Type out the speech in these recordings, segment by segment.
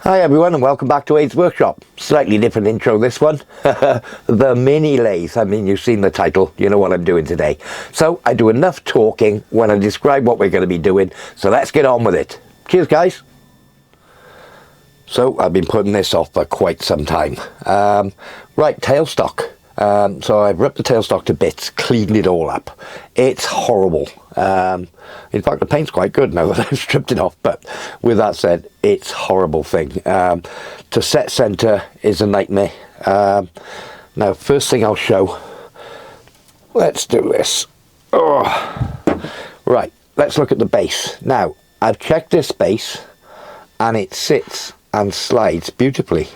Hi everyone and welcome back to Aid's Workshop. Slightly different intro this one. The mini lathe. I mean, you've seen the title, you know what I'm doing today. So I do enough talking when I describe what we're going to be doing, so let's get on with it. Cheers guys. So I've been putting this off for quite some time. Right, tailstock. So I've ripped the tailstock to bits, cleaned it all up. It's horrible. In fact, the paint's quite good now that I've stripped it off, but with that said, it's a horrible thing. To set center is a nightmare. Now, first thing I'll show, let's do this. Oh. Right, let's look at the base. Now, I've checked this base and it sits and slides beautifully.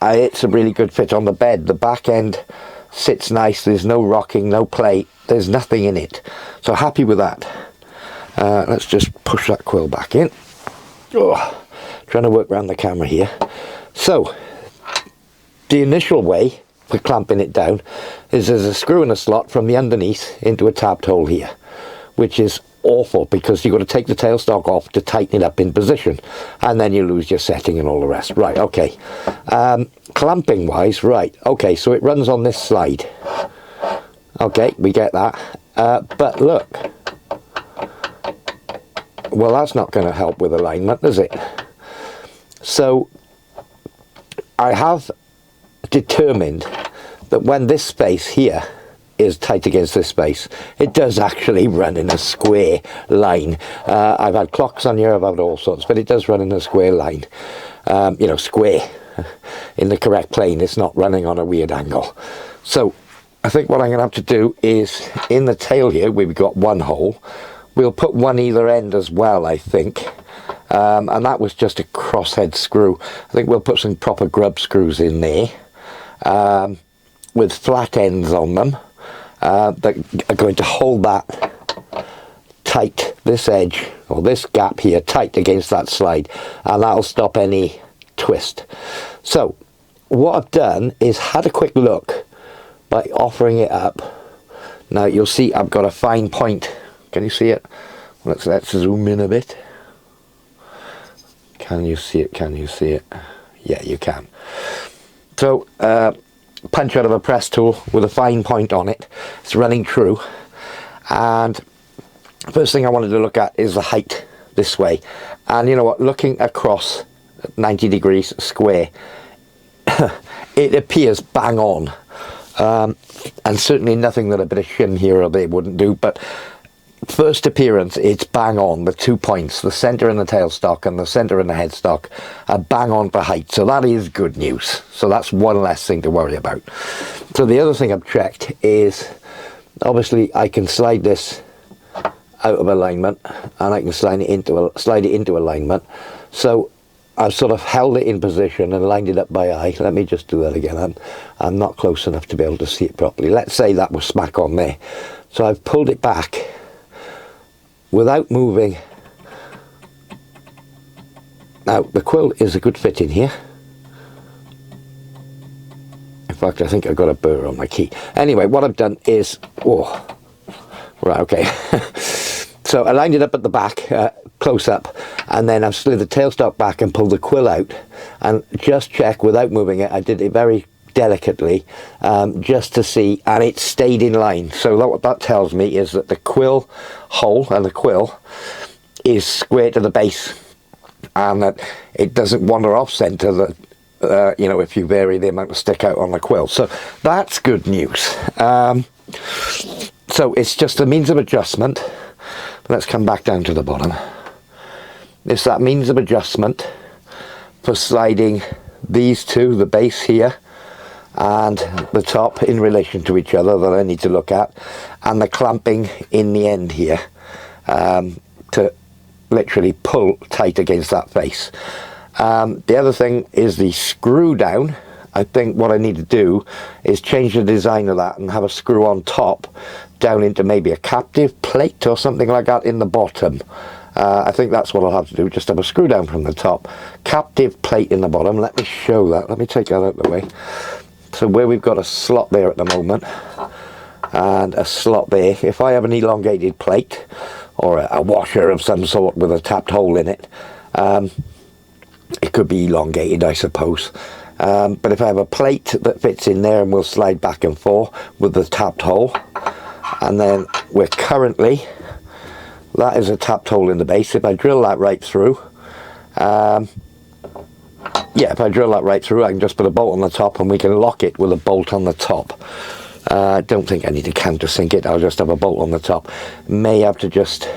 It's a really good fit on the bed. The back end sits nice, there's no rocking, no plate, there's nothing in it. So happy with that. Let's just push that quill back in. Oh, trying to work around the camera here. So, the initial way for clamping it down is there's a screw in a slot from the underneath into a tapped hole here, which is awful because you've got to take the tailstock off to tighten it up in position, and then you lose your setting and all the rest. Right, okay. Clamping wise, right, okay, so it runs on this slide. Okay, we get that. But look, well, that's not going to help with alignment, is it? So I have determined that when this space here is tight against this space, it does actually run in a square line. I've had clocks on here, I've had all sorts, but it does run in a square line. You know, square in the correct plane. It's not running on a weird angle. So I think what I'm going to have to do is, in the tail here, we've got one hole. We'll put one either end as well, I think. And that was just a crosshead screw. I think we'll put some proper grub screws in there with flat ends on them that are going to hold that tight, this edge or this gap here tight against that slide, and that'll stop any twist. So what I've done is had a quick look by offering it up. Now you'll see I've got a fine point. Can you see it? Let's zoom in a bit. Can you see it? Can you see it? Yeah, you can. So punch out of a press tool with a fine point on it. It's running true, and first thing I wanted to look at is the height this way. And you know what, looking across 90 degrees square, it appears bang on, and certainly nothing that a bit of shim here or there wouldn't do, but first appearance, it's bang on. The 2 points, the center in the tailstock and the center in the headstock, are bang on for height, so that is good news. So that's one less thing to worry about. So the other thing I've checked is, obviously I can slide this out of alignment and I can slide it into alignment. So I've sort of held it in position and lined it up by eye. Let me just do that again. I'm not close enough to be able to see it properly. Let's say that was smack on there. So I've pulled it back without moving. Now the quill is a good fit in here. In fact, I think I've got a burr on my key. Anyway, what I've done is, oh, right, okay. So I lined it up at the back, close up, and then I've slid the tailstock back and pulled the quill out, and just check without moving it. I did it very delicately, just to see, and it stayed in line. So what that tells me is that the quill hole and the quill is square to the base, and that it doesn't wander off center, that you know, if you vary the amount of stick out on the quill. So that's good news. So it's just a means of adjustment. Let's come back down to the bottom. It's that means of adjustment for sliding these two, the base here and the top, in relation to each other, that I need to look at, and the clamping in the end here to literally pull tight against that face. The other thing is the screw down. I think what I need to do is change the design of that and have a screw on top down into maybe a captive plate or something like that in the bottom. I think that's what I'll have to do, just have a screw down from the top, captive plate in the bottom. Let me show that. Let me take that out of the way. So where we've got a slot there at the moment and a slot there, if I have an elongated plate or a washer of some sort with a tapped hole in it, it could be elongated, I suppose. But if I have a plate that fits in there and will slide back and forth with the tapped hole, and then we're currently, that is a tapped hole in the base. If I drill that right through, yeah, if I drill that right through, I can just put a bolt on the top and we can lock it with a bolt on the top. I don't think I need to countersink it. I'll just have a bolt on the top. May have to just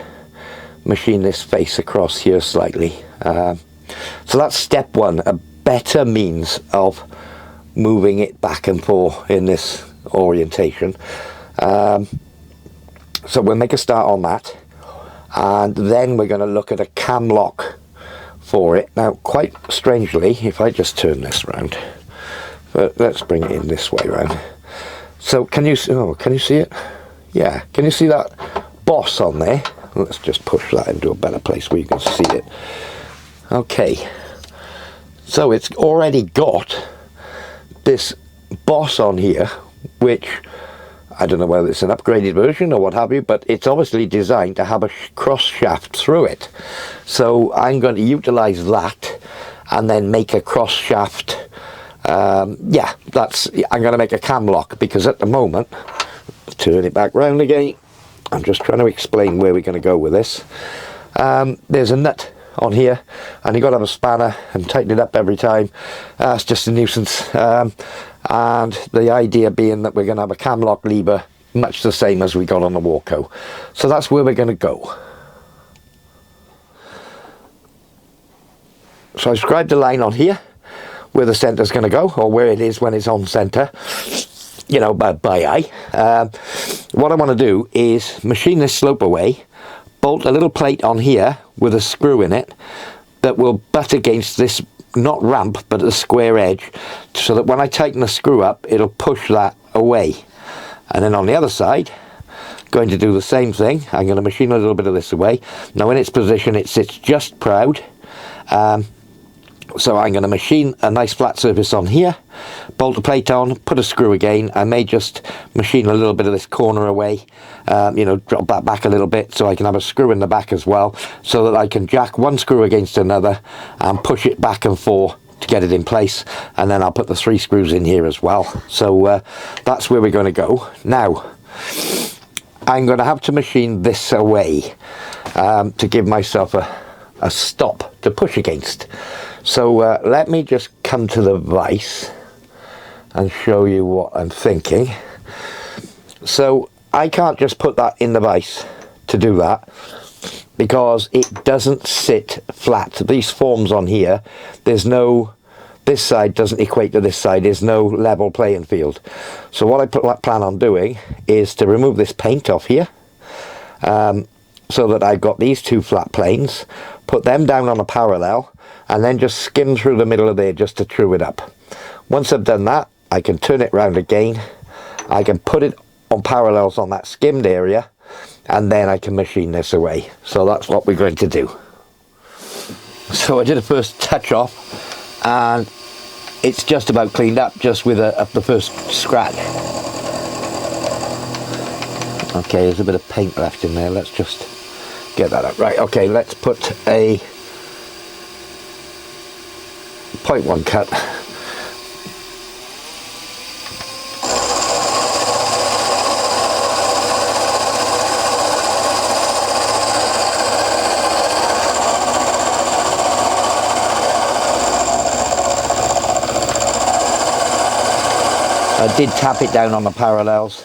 machine this face across here slightly. So that's step one, a better means of moving it back and forth in this orientation. So we'll make a start on that, and then we're going to look at a cam lock for it. Now, quite strangely, if I just turn this round, but let's bring it in this way round. So can you see it? Yeah, can you see that boss on there? Let's just push that into a better place where you can see it. Okay, so it's already got this boss on here, which I don't know whether it's an upgraded version or what have you, but it's obviously designed to have a cross shaft through it. So I'm going to utilize that and then make a cross shaft. Yeah, I'm going to make a cam lock, because at the moment, turn it back round again. I'm just trying to explain where we're going to go with this. There's a nut on here, and you've got to have a spanner and tighten it up every time. It's just a nuisance. And the idea being that we're going to have a cam lock lever, much the same as we got on the Warco. So that's where we're going to go. So I described the line on here, where the centre's going to go, or where it is when it's on centre, you know, by eye. What I want to do is machine this slope away, bolt a little plate on here with a screw in it that will butt against this, not ramp, but a square edge, so that when I tighten the screw up, it'll push that away. And then on the other side, going to do the same thing. I'm going to machine a little bit of this away. Now in its position, it sits just proud. So I'm going to machine a nice flat surface on here, bolt a plate on, put a screw again. I may just machine a little bit of this corner away, you know, drop that back a little bit so I can have a screw in the back as well, so that I can jack one screw against another and push it back and forth to get it in place. And then I'll put the 3 screws in here as well. So that's where we're going to go. Now, I'm going to have to machine this away to give myself a stop to push against. So let me just come to the vise and show you what I'm thinking. So I can't just put that in the vise to do that, because it doesn't sit flat. These forms on here, there's no, this side doesn't equate to this side, there's no level playing field. So what I plan on doing is to remove this paint off here, so that I've got these 2 flat planes, put them down on a parallel, and then just skim through the middle of there just to true it up. Once I've done that, I can turn it round again, I can put it on parallels on that skimmed area, and then I can machine this away. So that's what we're going to do. So I did a first touch off, and it's just about cleaned up, just with the first scratch. Okay, there's a bit of paint left in there. Let's just get that up. Right, okay, let's put a 0.1 cut. I did tap it down on the parallels.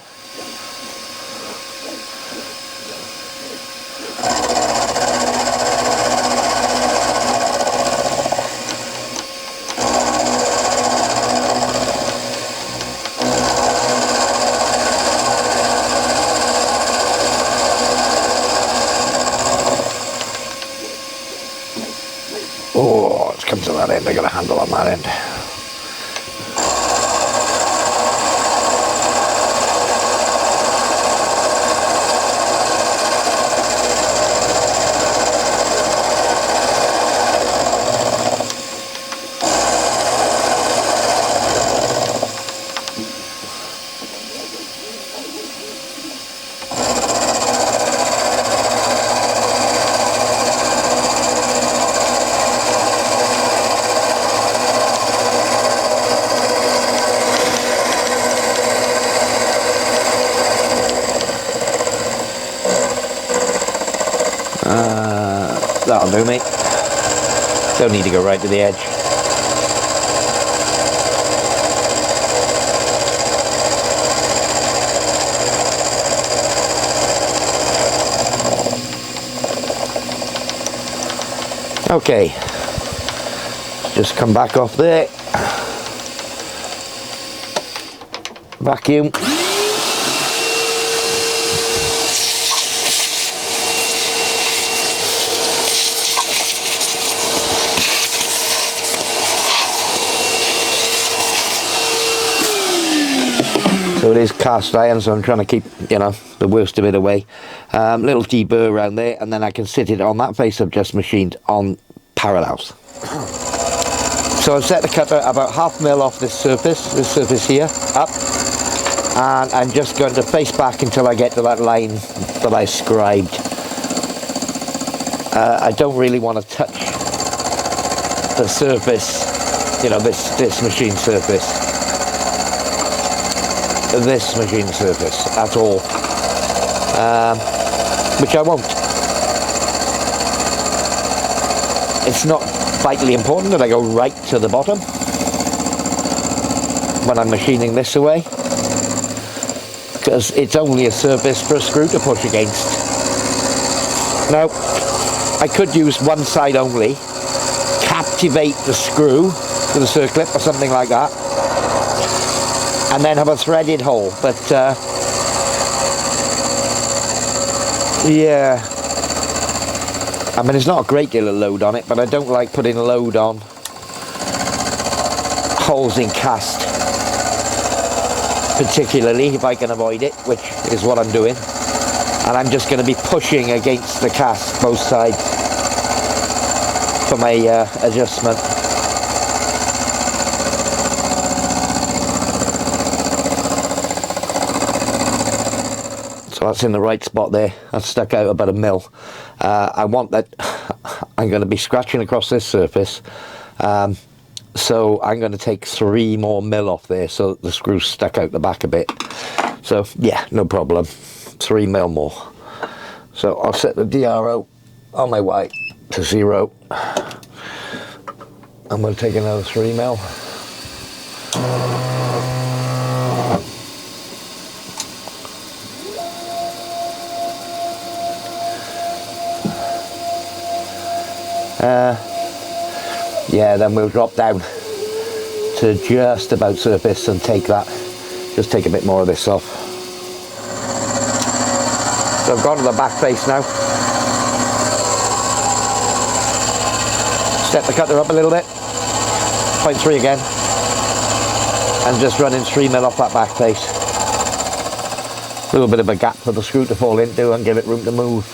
Oh, it's come to that end. I got a handle on that end. That'll do, mate. Don't need to go right to the edge. Okay, just come back off there, vacuum. So it is cast iron, so I'm trying to keep, you know, the worst of it away. Little deburr around there, and then I can sit it on that face I've just machined on parallels. So I've set the cutter about 1/2 mil off this surface here, up, and I'm just going to face back until I get to that line that I scribed. I don't really want to touch the surface, you know, this machine surface. This machine surface at all, which I won't. It's not vitally important that I go right to the bottom when I'm machining this away, because it's only a surface for a screw to push against. Now, I could use one side only, captivate the screw with a circlip or something like that, and then have a threaded hole, but yeah, I mean, there's not a great deal of load on it, but I don't like putting load on holes in cast, particularly if I can avoid it, which is what I'm doing. And I'm just going to be pushing against the cast both sides for my adjustment. So that's in the right spot there. That's stuck out about 1 mil. I want that. I'm going to be scratching across this surface, so I'm going to take 3 more mil off there so that the screw's stuck out the back a bit. So yeah, no problem, 3 mil more. So I'll set the DRO on my way to 0. I'm going to take another 3 mil. Yeah, then we'll drop down to just about surface and take that, just take a bit more of this off. So I've gone to the back face now. Step the cutter up a little bit, 0.3 again, and just running 3 mil off that back face. A little bit of a gap for the screw to fall into and give it room to move.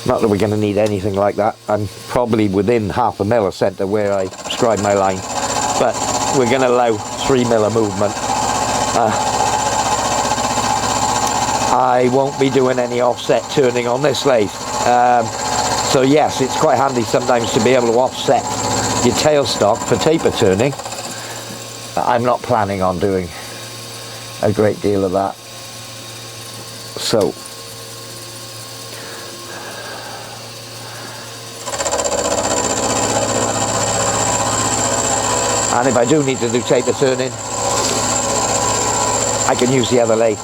Not that we're going to need anything like that. I'm probably within 1/2 mil of centre where I scribe my line, but we're going to allow 3 mil of movement. I won't be doing any offset turning on this lathe. So yes, it's quite handy sometimes to be able to offset your tailstock for taper turning. I'm not planning on doing a great deal of that. So and if I do need to do taper turning, I can use the other lathe.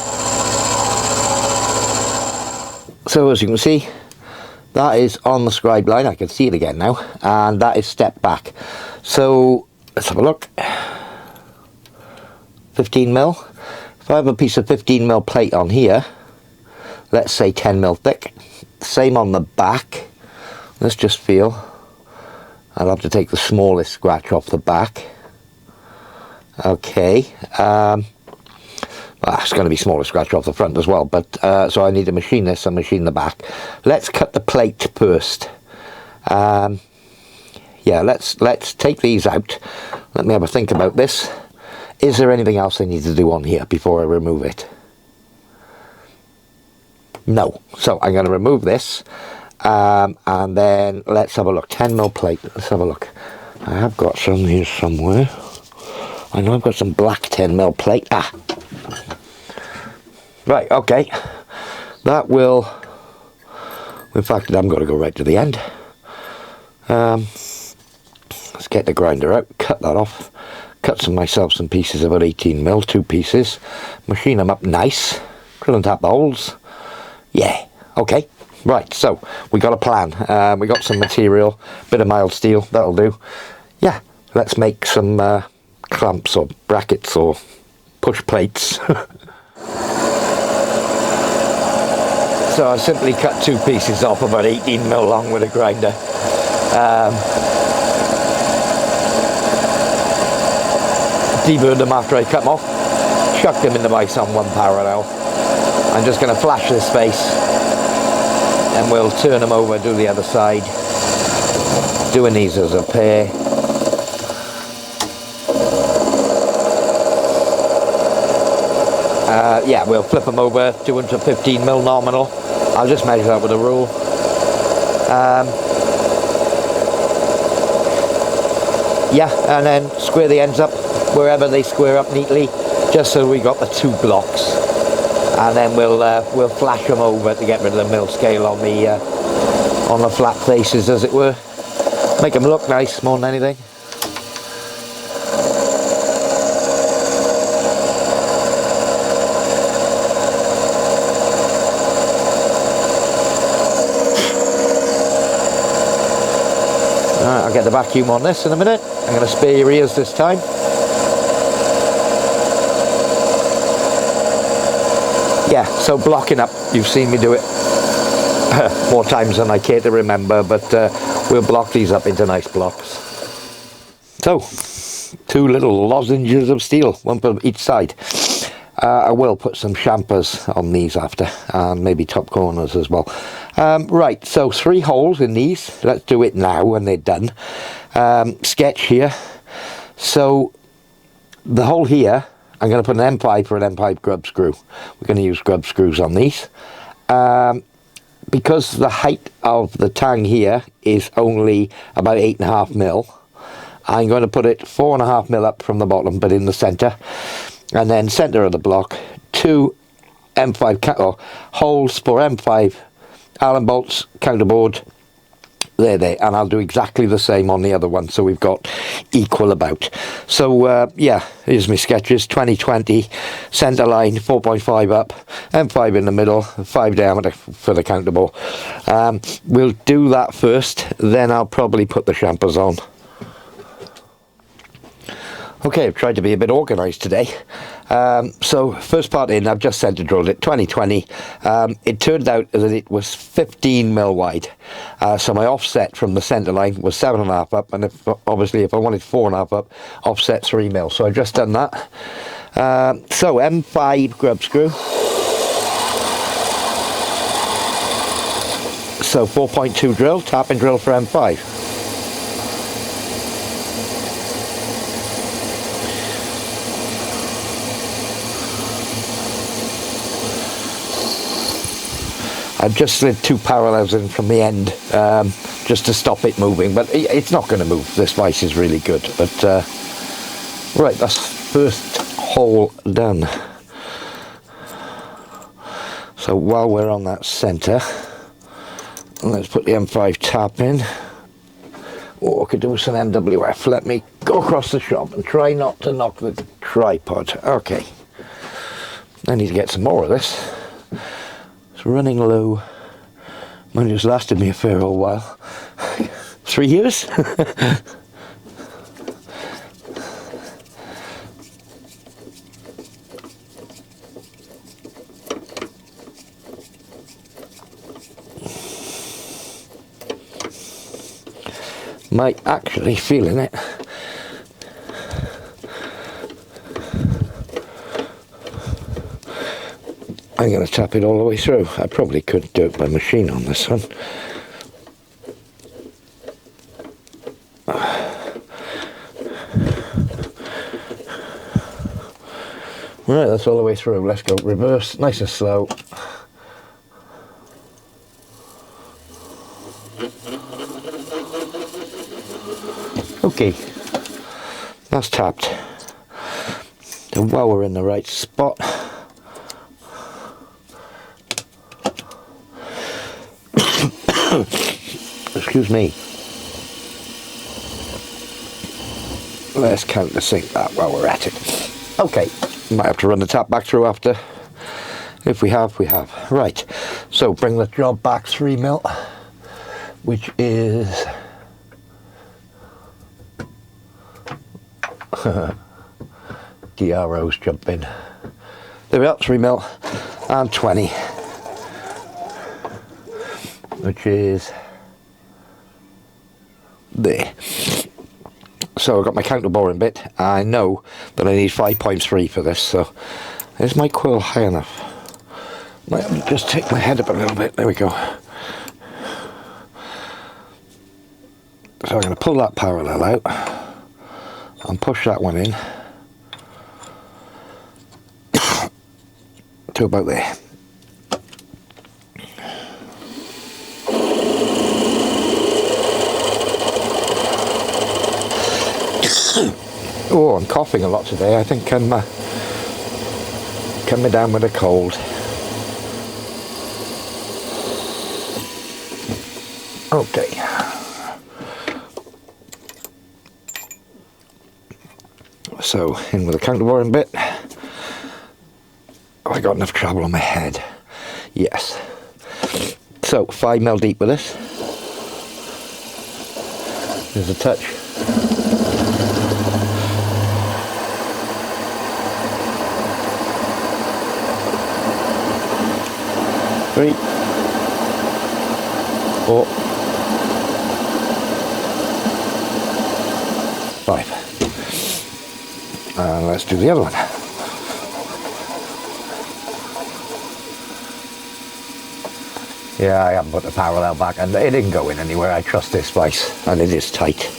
So as you can see, that is on the scribe line. I can see it again now, and that is stepped back. So let's have a look. 15 mil. If I have a piece of 15 mil plate on here, let's say 10 mil thick, same on the back. Let's just feel. I'll have to take the smallest scratch off the back. Okay, well, it's going to be smaller scratch off the front as well, but so I need to machine this and machine the back. Let's cut the plate first. Yeah, let's take these out. Let me have a think about this. Is there anything else I need to do on here before I remove it? No. So I'm going to remove this, and then let's have a look. 10 mil plate. Let's have a look. I have got some here somewhere. I know I've got some black 10 mil plate. Right, okay. That will In fact, I'm going to go right to the end. Let's get the grinder out, cut that off, cut myself some pieces about 18mm, 2 pieces, machine them up nice, drill and tap the holes. Yeah, okay, right, so we got a plan. We got some material, bit of mild steel, that'll do. Yeah, let's make some clamps or brackets or push plates. So I simply cut 2 pieces off about 18mm long with a grinder. Deburred them after I cut them off, chucked them in the vise on one parallel. I'm just going to flash this face and we'll turn them over, do the other side, doing these as a pair. Yeah, we'll flip them over, do them to 15mm nominal. I'll just measure that with a rule. Yeah, and then square the ends up wherever they square up neatly, just so we got the 2 blocks. And then we'll flash them over to get rid of the mill scale on the flat faces, as it were. Make them look nice more than anything. Alright, I'll get the vacuum on this in a minute. I'm going to spare your ears this time. Yeah, so blocking up, you've seen me do it more times than I care to remember, but we'll block these up into nice blocks. So, 2 little lozenges of steel, 1 per each side. I will put some champers on these after, and maybe top corners as well. Right, so 3 holes in these. Let's do it now when they're done. Sketch here. So the hole here, I'm going to put an M5 for an M5 grub screw. We're going to use grub screws on these. Because the height of the tang here is only about 8.5mm, I'm going to put it 4.5mm up from the bottom, but in the centre. And then centre of the block, 2 M5 holes for M5 Allen bolts, counterboard, there, and I'll do exactly the same on the other one, so we've got equal about. So yeah, here's my sketches. 2020 centre line, 4.5 up, M5 in the middle, 5 diameter for the counterbore. We'll do that first, then I'll probably put the champers on. Okay, I've tried to be a bit organised today. So first part in, I've just centre drilled it, 2020. It turned out that it was 15mm wide. So my offset from the centre line was 7.5 up, and obviously if I wanted 4.5 up, offset 3mm. So I've just done that. So M5 grub screw. So 4.2 drill, tap and drill for M5. I've just slid 2 parallels in from the end just to stop it moving, but it's not going to move. This vise is really good. But right, that's first hole done. So while we're on that centre, let's put the M5 tap in. Or I could do with some MWF. Let me go across the shop and try not to knock the tripod. Okay. I need to get some more of this. Running low. Mine just lasted me a fair old while. 3 years? Might actually feeling it. I'm going to tap it all the way through. I probably could do it by machine on this one. Right, that's all the way through. Let's go reverse, nice and slow. Okay, that's tapped. And while we're in the right spot, Excuse me. Let's countersink that while we're at it. Okay, might have to run the tap back through after. If we have, we have. Right, so bring the job back 3 mil, which is DRO's jumping. There we are, 3 mil and 20, which is there. So I've got my counter boring bit. I know that I need 5.3 for this, so is my quill high enough? Might have to just take my head up a little bit. There we go. So I'm going to pull that parallel out and push that one in to about there. Oh, I'm coughing a lot today. I think I'm coming down with a cold. Okay. So, in with the counterboring bit. Oh, I got enough trouble on my head. Yes. So, 5 mil deep with this. There's a touch. Three, 4, 5. And let's do the other one. Yeah, I haven't put the parallel back, and it didn't go in anywhere. I trust this vise, and it is tight.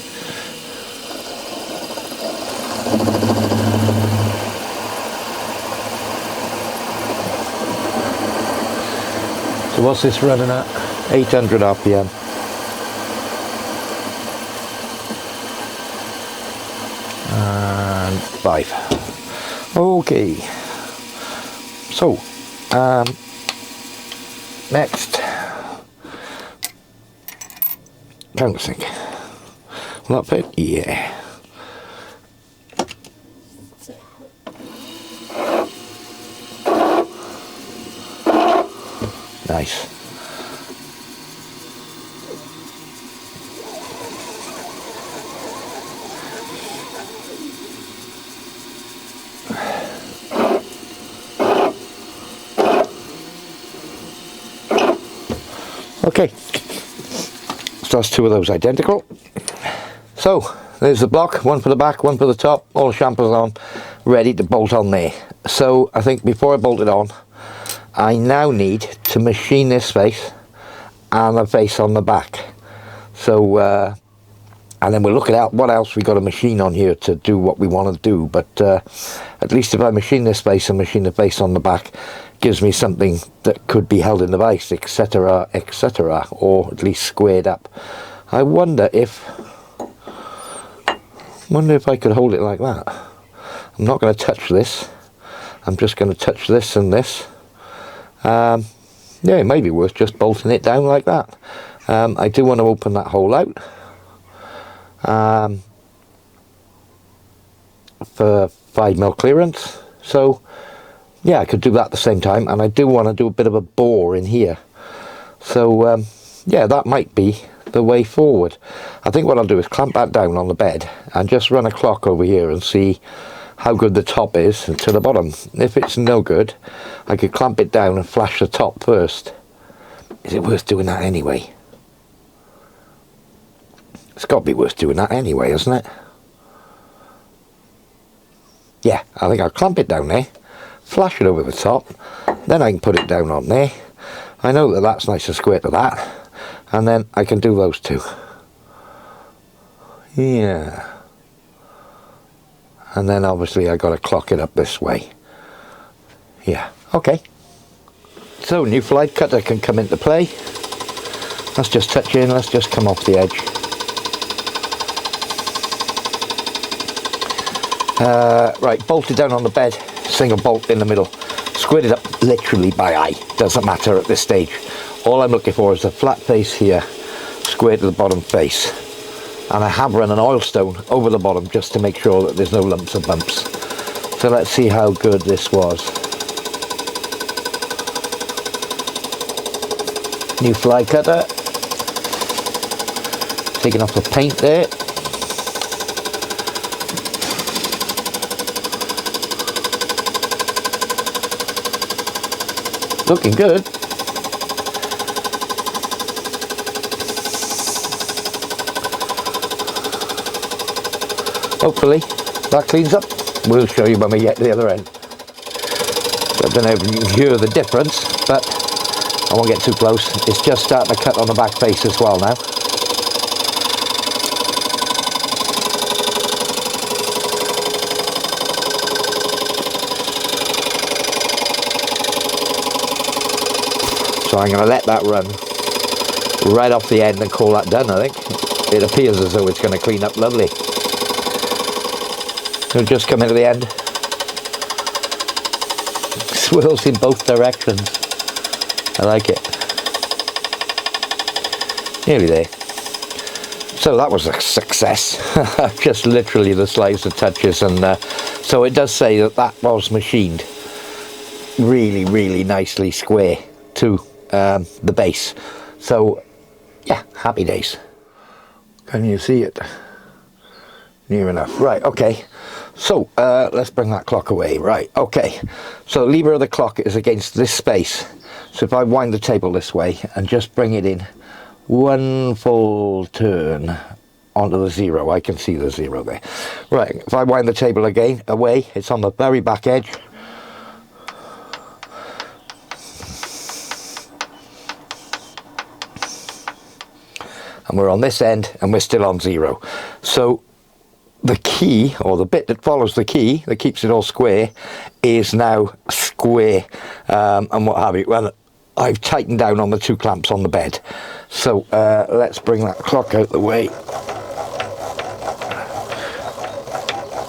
So what's this running at? 800 RPM. And 5. Okay. So, next. Countersink. Will that fit? Yeah. Nice. Okay, so that's 2 of those identical. So there's the block, one for the back, one for the top, all the chamfers on, ready to bolt on there. So I think before I bolt it on, I now need to machine this face and the face on the back. So and then we'll look at what else we got to machine on here to do what we want to do. But at least if I machine this face and machine the face on the back, gives me something that could be held in the vise, etc, etc, or at least squared up. I wonder if I could hold it like that. I'm not going to touch this. I'm just going to touch this and this. Yeah, it may be worth just bolting it down like that. I do want to open that hole out for 5 mil clearance. So yeah, I could do that at the same time, and I do want to do a bit of a bore in here. So yeah, that might be the way forward. I think what I'll do is clamp that down on the bed and just run a clock over here and see how good the top is to the bottom. If it's no good, I could clamp it down and flash the top first. Is it worth doing that anyway? It's got to be worth doing that anyway, isn't it? Yeah, I think I'll clamp it down there, flash it over the top, then I can put it down on there. I know that that's nice and square to that, and then I can do those 2. Yeah. And then obviously I got to clock it up this way. Yeah, okay. So new flight cutter can come into play. Let's just touch in, let's just come off the edge. Right, bolted down on the bed, single bolt in the middle. Squared it up literally by eye, doesn't matter at this stage. all I'm looking for is a flat face here, square to the bottom face. And I have run an oil stone over the bottom just to make sure that there's no lumps or bumps. So let's see how good this was. New fly cutter. Taking off the paint there. Looking good. Hopefully that cleans up. We'll show you when we get to the other end. I don't know if you can hear the difference, but I won't get too close. It's just starting to cut on the back face as well now. So I'm going to let that run right off the end and call that done, I think. It appears as though it's going to clean up lovely. So just come into the end. Swirls in both directions. I like it. Nearly there. So that was a success. Just literally the slides of touches, and so it does say that that was machined really, really nicely square to the base. So yeah, happy days. Can you see it? Near enough. Right, okay. So let's bring that clock away. Right, okay. So the lever of the clock is against this space. So if I wind the table this way and just bring it in one full turn onto the 0, I can see the 0 there. Right, if I wind the table again away, it's on the very back edge. And we're on this end and we're still on 0. So the key, or the bit that follows the key that keeps it all square, is now square, and what have you. Well, I've tightened down on the 2 clamps on the bed. So let's bring that clock out the way.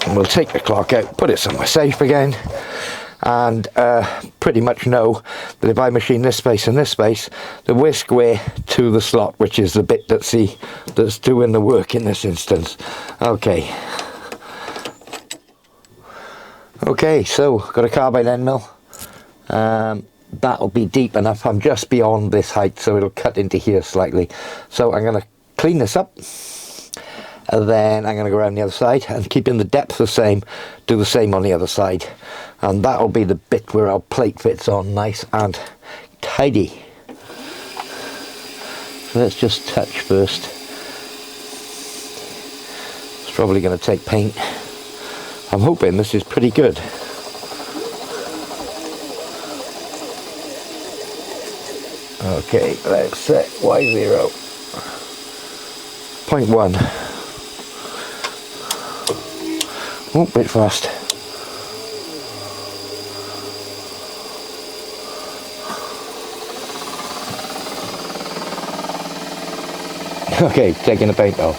And we'll take the clock out, put it somewhere safe again, and pretty much know that if I machine this space and this space, that we're square to the slot, which is the bit that's doing the work in this instance. Okay. Okay, so got a carbide end mill. That'll be deep enough. I'm just beyond this height, so it'll cut into here slightly. So I'm going to clean this up. And then I'm going to go around the other side and keeping the depth the same, do the same on the other side. And that'll be the bit where our plate fits on nice and tidy. So let's just touch first. It's probably going to take paint. I'm hoping this is pretty good. Okay, let's set Y0. 0.1. Oh, bit fast. Okay, taking the paint off.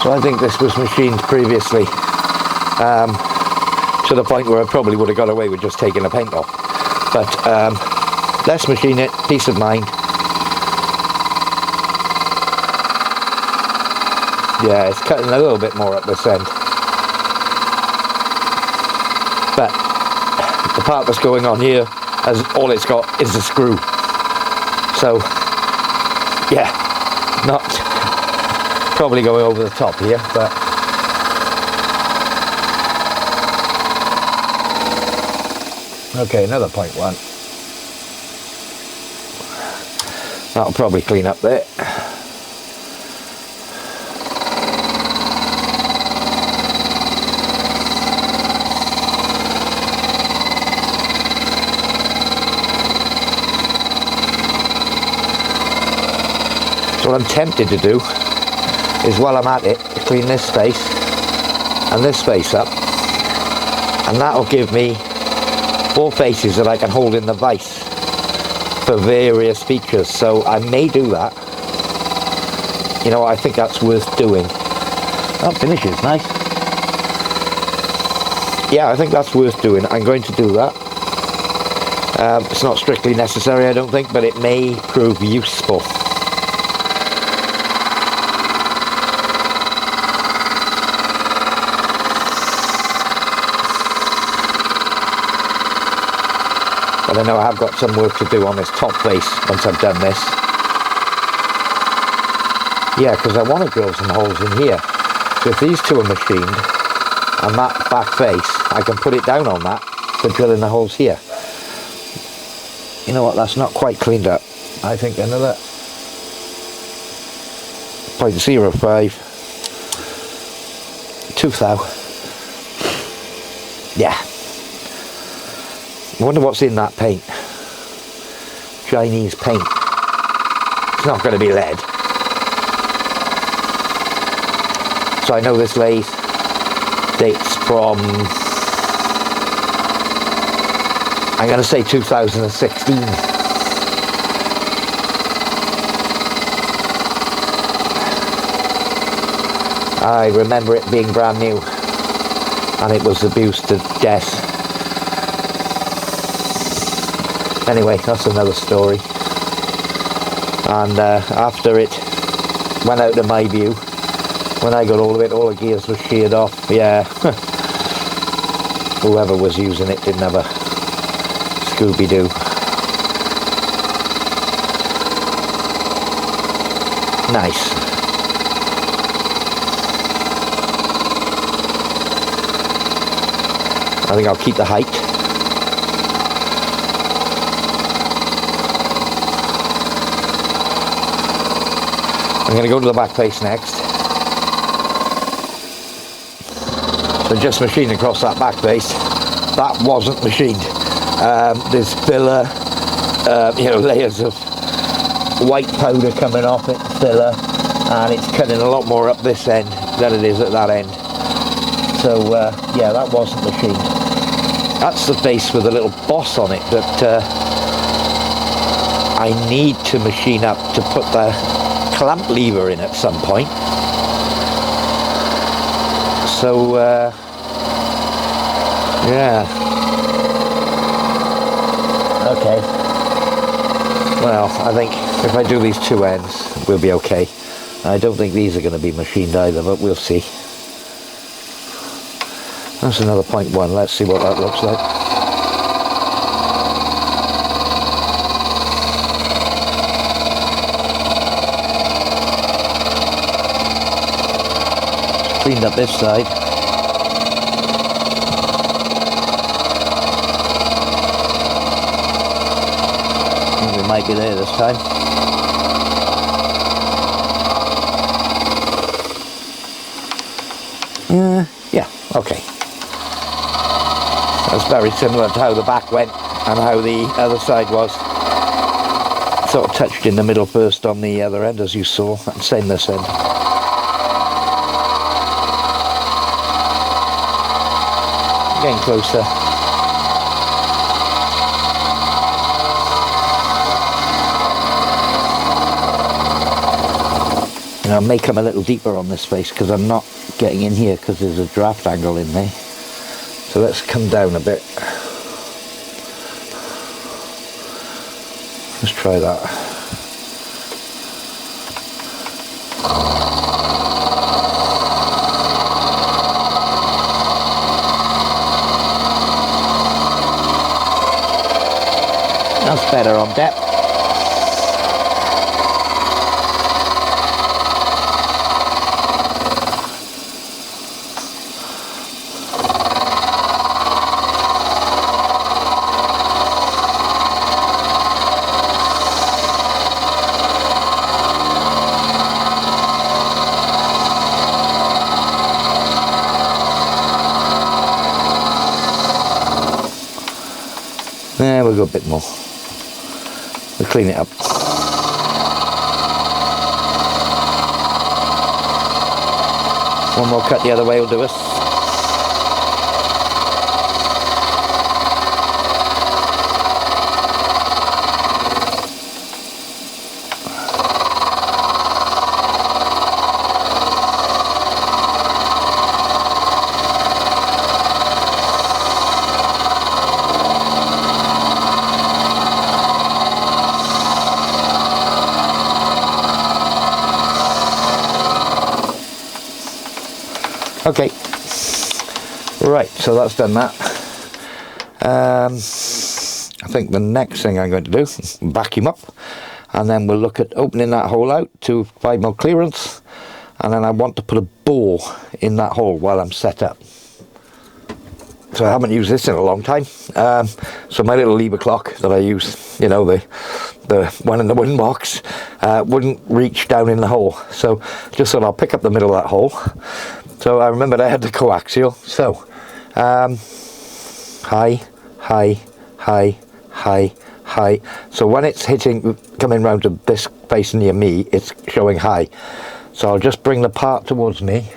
So I think this was machined previously to the point where I probably would have got away with just taking the paint off. But let's machine it, peace of mind. Yeah, it's cutting a little bit more at this end. But the part that's going on here, as all it's got is a screw. So, yeah, not probably going over the top here, but okay, another 0.1. That'll probably clean up there. So what I'm tempted to do is, while I'm at it, clean this space and this face up, and that'll give me 4 faces that I can hold in the vise for various features. So I may do that. You know, I think that's worth doing. That finishes nice. Yeah, I think that's worth doing. I'm going to do that. It's not strictly necessary, I don't think, but it may prove useful. But I know I have got some work to do on this top face once I've done this. Yeah, because I want to drill some holes in here. So if these two are machined, and that back face, I can put it down on that for drilling the holes here. You know what, that's not quite cleaned up. I think another 0.05 tooth thou. Yeah. I wonder what's in that paint. Chinese paint. It's not going to be lead. So I know this lathe dates from, I'm going to say 2016. I remember it being brand new and it was abused to death. Anyway, that's another story. And after it went out of my view, when I got hold of it, all the gears were sheared off. Yeah, whoever was using it didn't have a Scooby-Doo. Nice. I think I'll keep the height. I'm going to go to the back face next. So just machined across that back face. That wasn't machined. There's filler, you know, layers of white powder coming off it, filler, and it's cutting a lot more up this end than it is at that end. So yeah, that wasn't machined. That's the face with a little boss on it that I need to machine up to put the clamp lever in at some point. So yeah, okay, well, I think if I do these two ends we'll be okay. I don't think these are going to be machined either, but we'll see. That's another 0.1. Let's see what that looks like. Cleaned up this side. I think we might be there this time. Yeah, okay. That's very similar to how the back went and how the other side was. Sort of touched in the middle first on the other end, as you saw, and same this end. Getting closer. And I may come a little deeper on this face because I'm not getting in here because there's a draft angle in there. So let's come down a bit. Let's try that. That's better on depth. There, we'll go a bit more. We'll clean it up. One more cut the other way will do us. Okay, right, so that's done that. I think the next thing I'm going to do, vacuum up, and then we'll look at opening that hole out to 5mm clearance, and then I want to put a bore in that hole while I'm set up. So I haven't used this in a long time. So my little lever clock that I use, you know, the one in the wooden box, wouldn't reach down in the hole. So just thought I'll pick up the middle of that hole. So I remembered I had the coaxial. So high, high, high, high, high. So when it's hitting, coming round to this face near me, it's showing high. So I'll just bring the part towards me.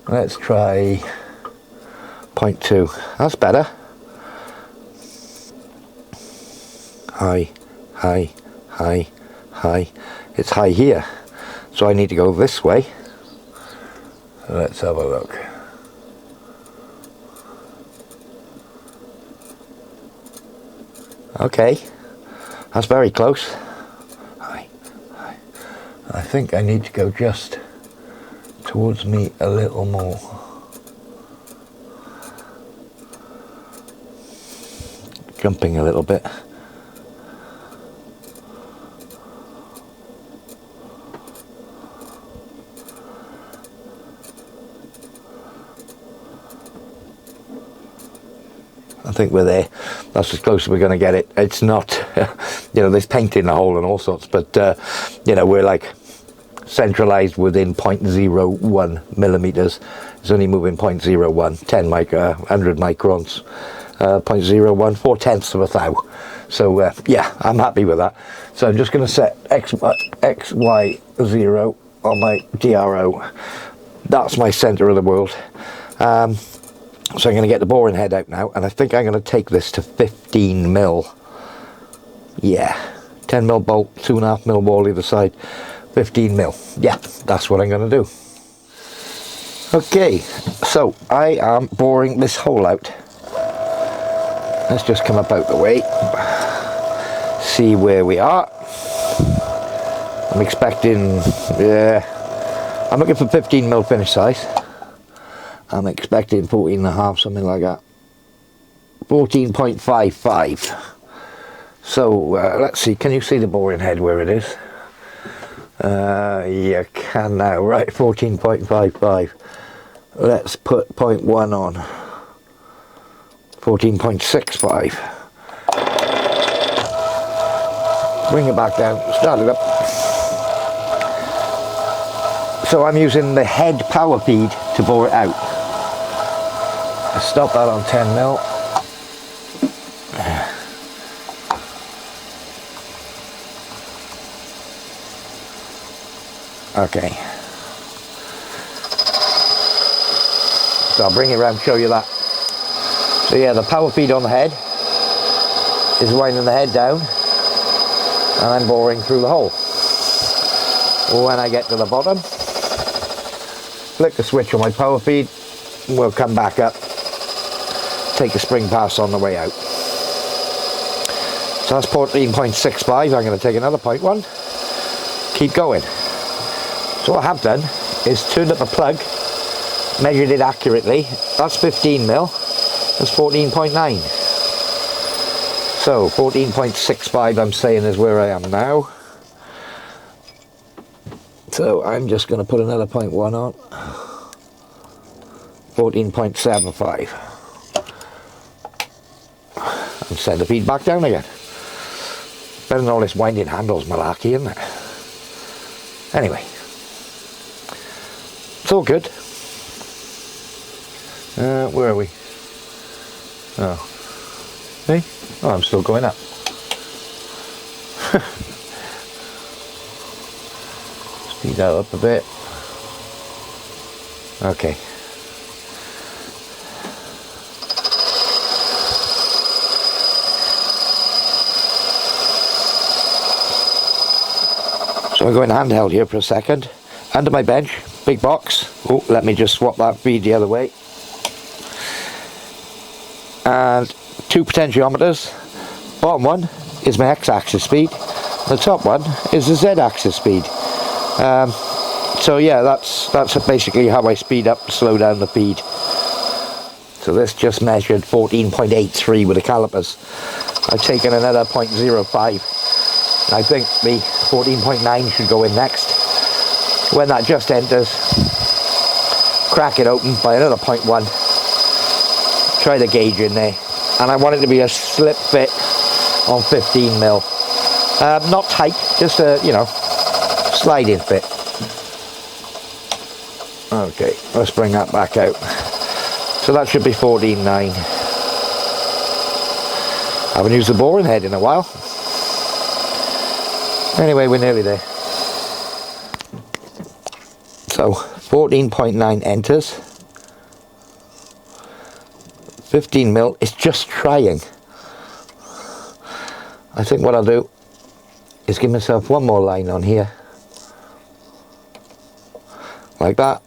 Let's try 0.2. That's better. High, high, high, high. It's high here. So I need to go this way. So let's have a look. Okay, that's very close. High, high. I think I need to go just towards me a little more. Jumping a little bit. I think we're there. That's as close as we're going to get it. It's not, you know, there's paint in the hole and all sorts, but, you know, we're like centralized within 0.01 millimeters. It's only moving 0.01, 10 100 microns, 0.01, 4/10 of a thou. So, yeah, I'm happy with that. So I'm just going to set X, Y, 0 on my DRO. That's my center of the world. So I'm going to get the boring head out now, and I think I'm going to take this to 15mm. Yeah, 10mm bolt, 2.5mm wall either side, 15mm. Yeah, that's what I'm going to do. Okay, so I am boring this hole out. Let's just come up out the way, see where we are. I'm expecting, yeah, I'm looking for 15mm finish size. I'm expecting 14.5, something like that. 14.55. So let's see, can you see the boring head where it is? You can now, right, 14.55. Let's put 0.1 on. 14.65. Bring it back down, start it up. So I'm using the head power feed to bore it out. Stop that on 10mm. Okay. So I'll bring it around and show you that. So yeah, the power feed on the head is winding the head down and I'm boring through the hole. When I get to the bottom, flick the switch on my power feed and we'll come back up, take a spring pass on the way out. So that's 14.65. I'm going to take another 0.1, keep going. So what I have done is turned up a plug, measured it accurately. That's 15mm, that's 14.9. So 14.65 I'm saying is where I am now. So I'm just going to put another 0.1 on. 14.75. And send the feed back down again. Better than all this winding handles malarkey, isn't it? Anyway. It's all good. Where are we? Oh. Hey? Oh, I'm still going up. Speed that up a bit. Okay. So I'm going handheld here for a second. Under my bench, big box. Oh, let me just swap that feed the other way. And 2 potentiometers. Bottom one is my x-axis speed. The top one is the z-axis speed. So So yeah, that's basically how I speed up, slow down the feed. So this just measured 14.83 with the calipers. I've taken another 0.05. I think the 14.9 should go in next. When that just enters, crack it open by another 0.1. Try the gauge in there. And I want it to be a slip fit on 15 mil. Not tight, just a, you know, sliding fit. Okay, let's bring that back out. So that should be 14.9. Haven't used the boring head in a while. Anyway, we're nearly there. So 14.9 enters. 15 mil is just trying. I think what I'll do is give myself one more line on here. Like that.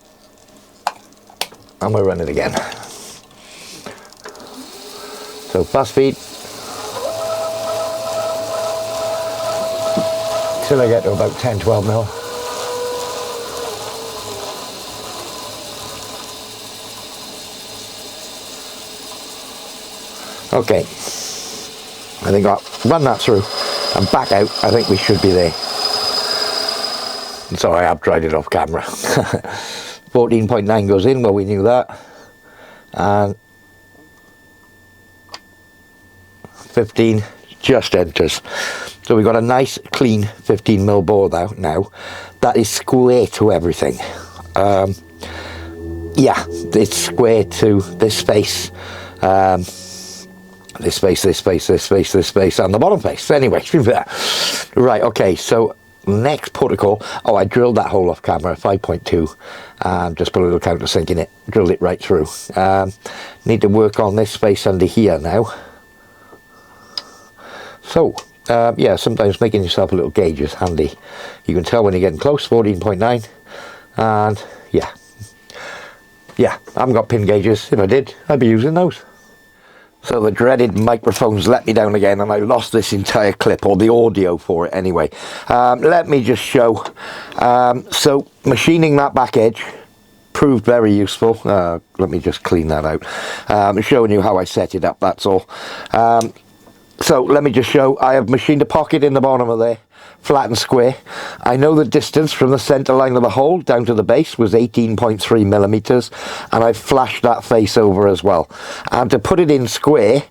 And we'll run it again. So fast feed till I get to about 10-12 mil. Okay, I think I'll run that through and back out. I think we should be there. Sorry, I have tried it off camera. 14.9 goes in, well, we knew that. And 15 just enters. So we've got a nice clean 15 mil bore now. That is square to everything. Yeah, it's square to this face. This face, this face, this face, this face, and the bottom face. Anyway, right, okay, so next protocol. Oh, I drilled that hole off camera, 5.2. Just put a little countersink in it, drilled it right through. Need to work on this face under here now. So, yeah, sometimes making yourself a little gauge is handy. You can tell when you're getting close, 14.9. And, yeah, I haven't got pin gauges. If I did, I'd be using those. So the dreaded microphones let me down again, and I lost this entire clip, or the audio for it anyway. Let me just show. So machining that back edge proved very useful. Let me just clean that out. Showing you how I set it up, that's all. So let me just show. I have machined a pocket in the bottom of there, flat and square. I know the distance from the center line of the hole down to the base was 18.3 millimeters, and I flashed that face over as well. And to put it in square,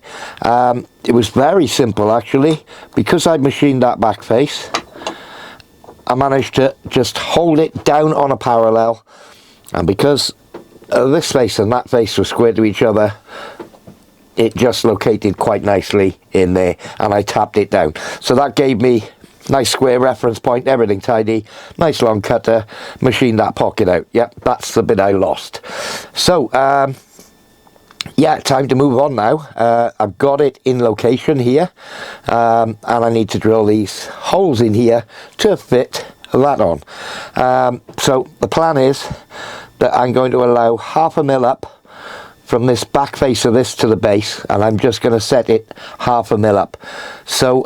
it was very simple actually. Because I machined that back face, I managed to just hold it down on a parallel, and because this face and that face were square to each other, it just located quite nicely in there, and I tapped it down. So that gave me nice square reference point, everything tidy, nice long cutter, machined that pocket out. Yep, that's the bit I lost. So, yeah, time to move on now. I've got it in location here, and I need to drill these holes in here to fit that on. So the plan is that I'm going to allow 0.5 mil up from this back face of this to the base, and I'm just going to set it 0.5 mil up. So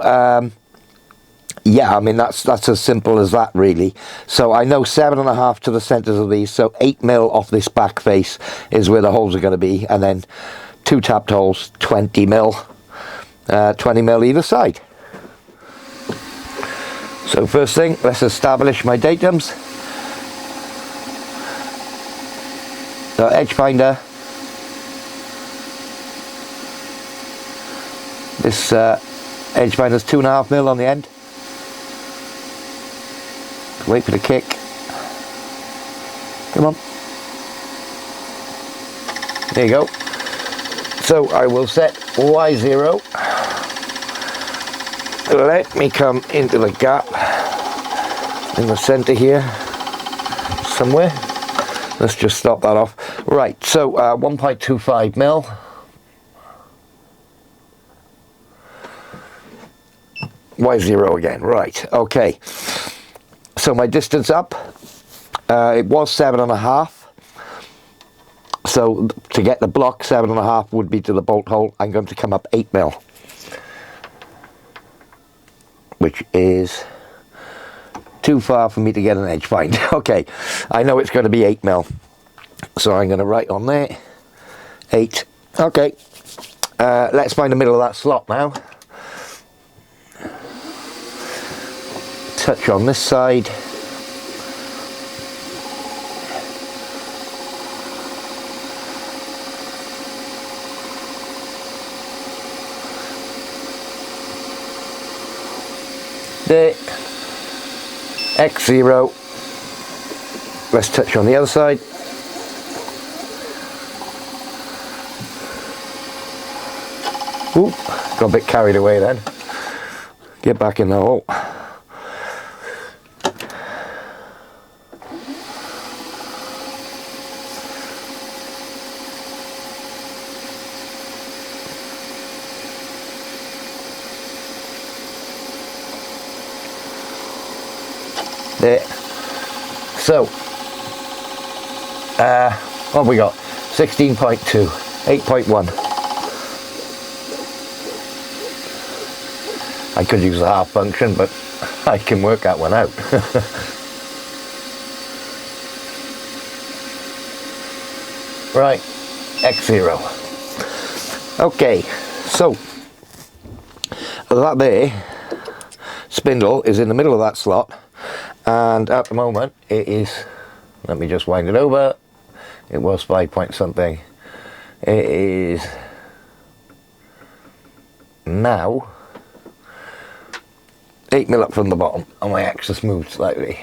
yeah, I mean that's as simple as that really. So I know 7.5 to the centers of these, so 8 mil off this back face is where the holes are going to be, and then 2 tapped holes, 20 mil, 20 mil either side. So first thing, let's establish my datums. So edge finder. This edge finder's 2.5 mil on the end. Wait for the kick. Come on. There you go. So I will set Y0. Let me come into the gap in the center here somewhere. Let's just stop that off. Right, so 1.25 mil. Y0 again, right, okay. So my distance up, it was 7.5. So to get the block, 7.5 would be to the bolt hole. I'm going to come up 8 mil. Which is too far for me to get an edge point. Okay, I know it's going to be 8mm, so I'm going to write on there 8. Okay, let's find the middle of that slot now. Touch on this side. There. X0. Let's touch on the other side. Ooh, got a bit carried away then. Get back in the hole. There. So, what have we got? 16.2, 8.1. I could use the half function, but I can work that one out. Right, X0. Okay, so that there spindle is in the middle of that slot. And at the moment it is, let me just wind it over, it was 5 point something, it is now 8mm up from the bottom, and my axis moved slightly.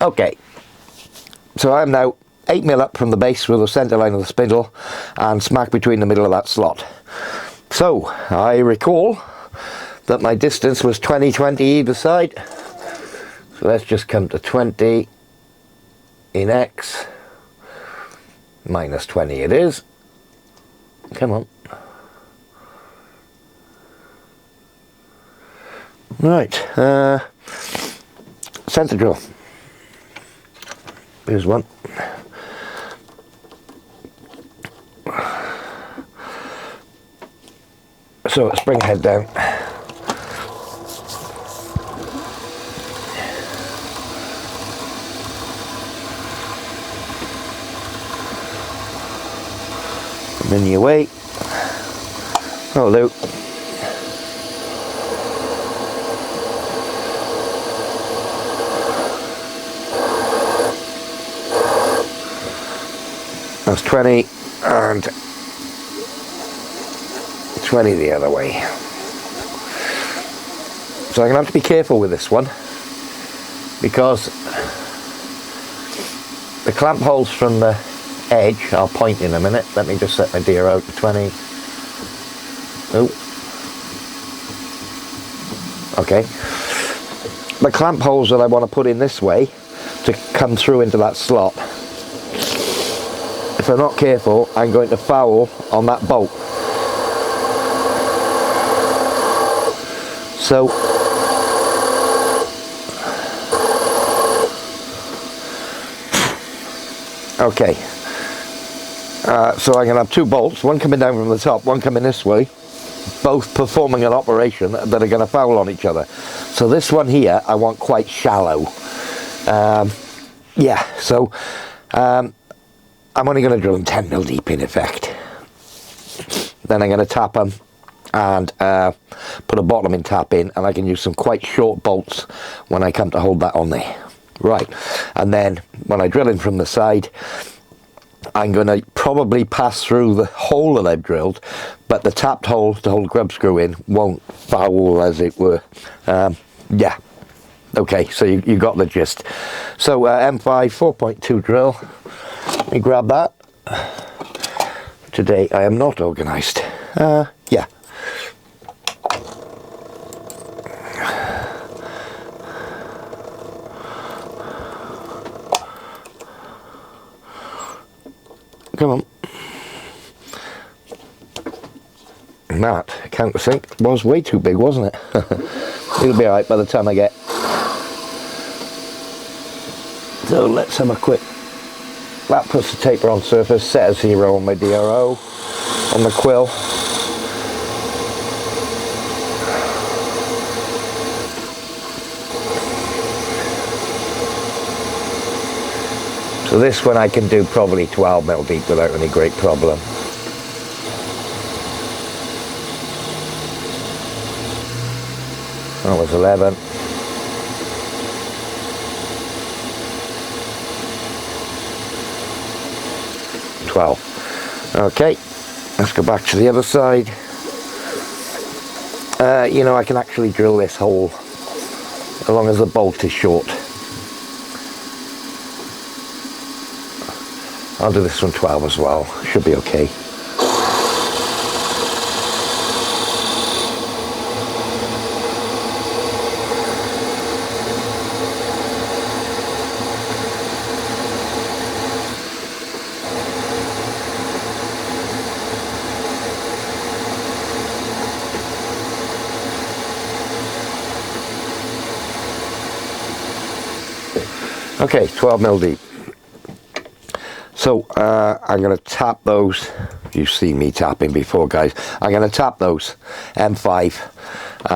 Okay, so I'm now 8mm up from the base with the centre line of the spindle and smack between the middle of that slot. So I recall that my distance was 20-20 either side, so let's just come to 20 in X, minus 20 it is. Come on. Right, centre drill. Here's one. So spring head down. And then you wait. Oh, Luke. That's 20 and 20 the other way. So I'm going to have to be careful with this one because the clamp holes from the edge, I'll point in a minute. Let me just set my deer out to 20. Oh. Okay. The clamp holes that I want to put in this way to come through into that slot, if I'm not careful, I'm going to foul on that bolt. So okay, so I'm going to have two bolts, one coming down from the top, one coming this way, both performing an operation that are going to foul on each other. So this one here I want quite shallow. Yeah, so I'm only going to drill them 10mm deep in effect. Then I'm going to tap them and put a bottom in tap in, and I can use some quite short bolts when I come to hold that on there. Right, and then when I drill in from the side, I'm going to probably pass through the hole that I've drilled, but the tapped hole to hold the grub screw in won't foul, as it were. Yeah, okay, so you got the gist. So M5 4.2 drill, let me grab that. Today I am not organised. Yeah. Come on. That countersink was way too big, wasn't it? It'll be alright by the time I get. So let's have a quick. That puts the taper on surface, set a 0 on my DRO, on the quill. So this one I can do probably 12 mil deep without any great problem. That was 11. Okay, let's go back to the other side. You know, I can actually drill this hole as long as the bolt is short. I'll do this one 12 as well, should be okay. Okay, 12 mil deep. So I'm going to tap those. You've seen me tapping before, guys. I'm going to tap those M5,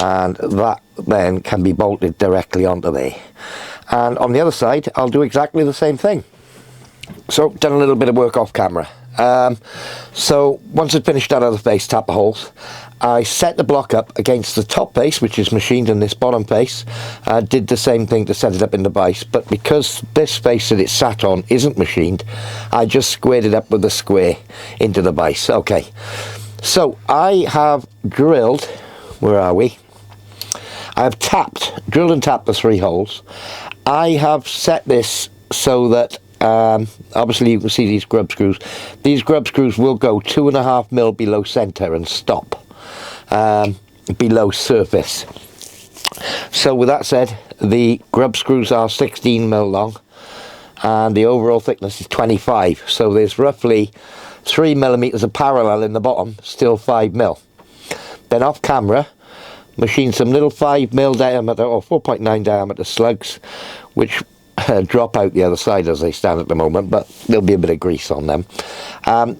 and that then can be bolted directly onto there. And on the other side, I'll do exactly the same thing. So, done a little bit of work off camera. So once I'd finished that other face, tap the holes, I set the block up against the top face, which is machined, in this bottom face. Did the same thing to set it up in the vise, but because this face that it sat on isn't machined, I just squared it up with a square into the vise. Okay, so I have drilled, where are we? I've drilled and tapped the 3 holes. I have set this so that obviously you can see these grub screws. These grub screws will go 2.5 mil below center and stop below surface. So with that said, the grub screws are 16 mil long and the overall thickness is 25, so there's roughly 3 millimeters of parallel in the bottom, still 5 mil. Then off camera, machine some little 5 mil diameter or 4.9 diameter slugs, which drop out the other side as they stand at the moment, but there'll be a bit of grease on them.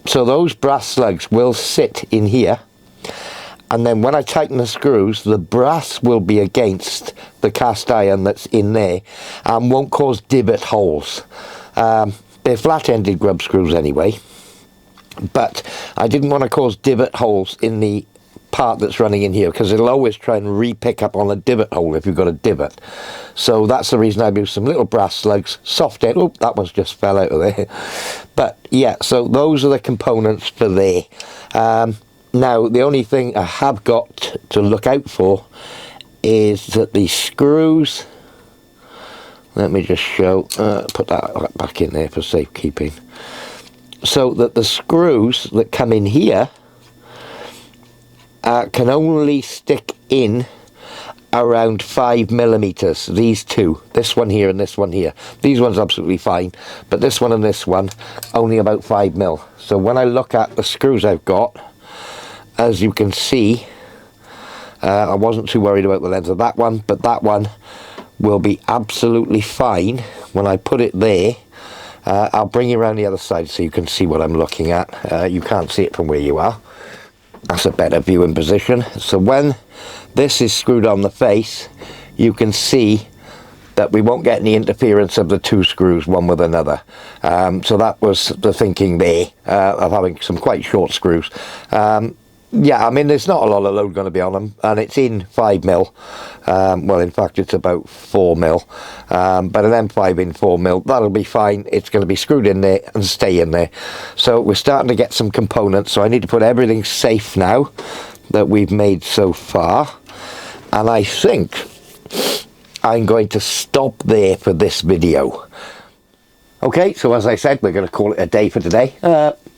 So those brass slugs will sit in here, and then when I tighten the screws, the brass will be against the cast iron that's in there and won't cause divot holes. They're flat-ended grub screws anyway, but I didn't want to cause divot holes in the part that's running in here, because it'll always try and re-pick up on a divot hole if you've got a divot. So that's the reason I've used some little brass slugs, soft end. Oh, that one's just fell out of there. But yeah, so those are the components for there. Now the only thing I have got to look out for is that the screws, let me just show, put that back in there for safekeeping, so that the screws that come in here can only stick in around 5 millimeters. These two, this one here and this one here, these ones absolutely fine, but this one and this one only about 5 mil. So when I look at the screws I've got, as you can see, I wasn't too worried about the length of that one, but that one will be absolutely fine when I put it there. I'll bring you around the other side so you can see what I'm looking at. You can't see it from where you are. That's a better viewing position. So when this is screwed on the face, you can see that we won't get any interference of the 2 screws one with another. So that was the thinking there, of having some quite short screws. Yeah, I mean, there's not a lot of load going to be on them, and it's in 5 mil. Well, in fact, it's about 4 mil. But an M5 in 4 mil, that'll be fine. It's going to be screwed in there and stay in there. So we're starting to get some components, so I need to put everything safe now that we've made so far. And I think I'm going to stop there for this video. Okay, so as I said, we're going to call it a day for today.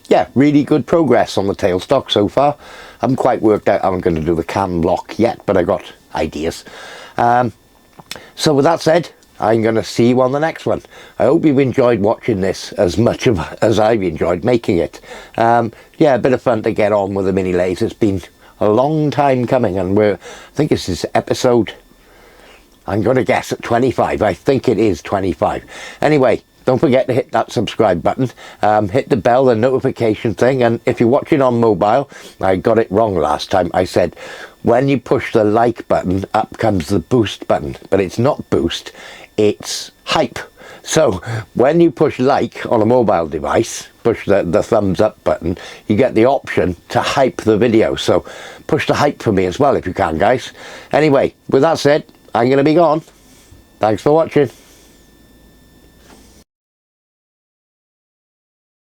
Yeah, really good progress on the tailstock so far. I haven't quite worked out how I'm going to do the cam lock yet, but I got ideas. So with that said, I'm going to see you on the next one. I hope you've enjoyed watching this as much as I've enjoyed making it. Yeah, a bit of fun to get on with the mini lathe. It's been a long time coming, and I think this is episode, I'm going to guess at 25. I think it is 25. Anyway, don't forget to hit that subscribe button, hit the bell, the notification thing, and if you're watching on mobile, I got it wrong last time. I said when you push the like button, up comes the boost button, but it's not boost, it's hype. So when you push like on a mobile device, push the thumbs up button, you get the option to hype the video. So push the hype for me as well if you can, guys. Anyway, with that said, I'm going to be gone. Thanks for watching.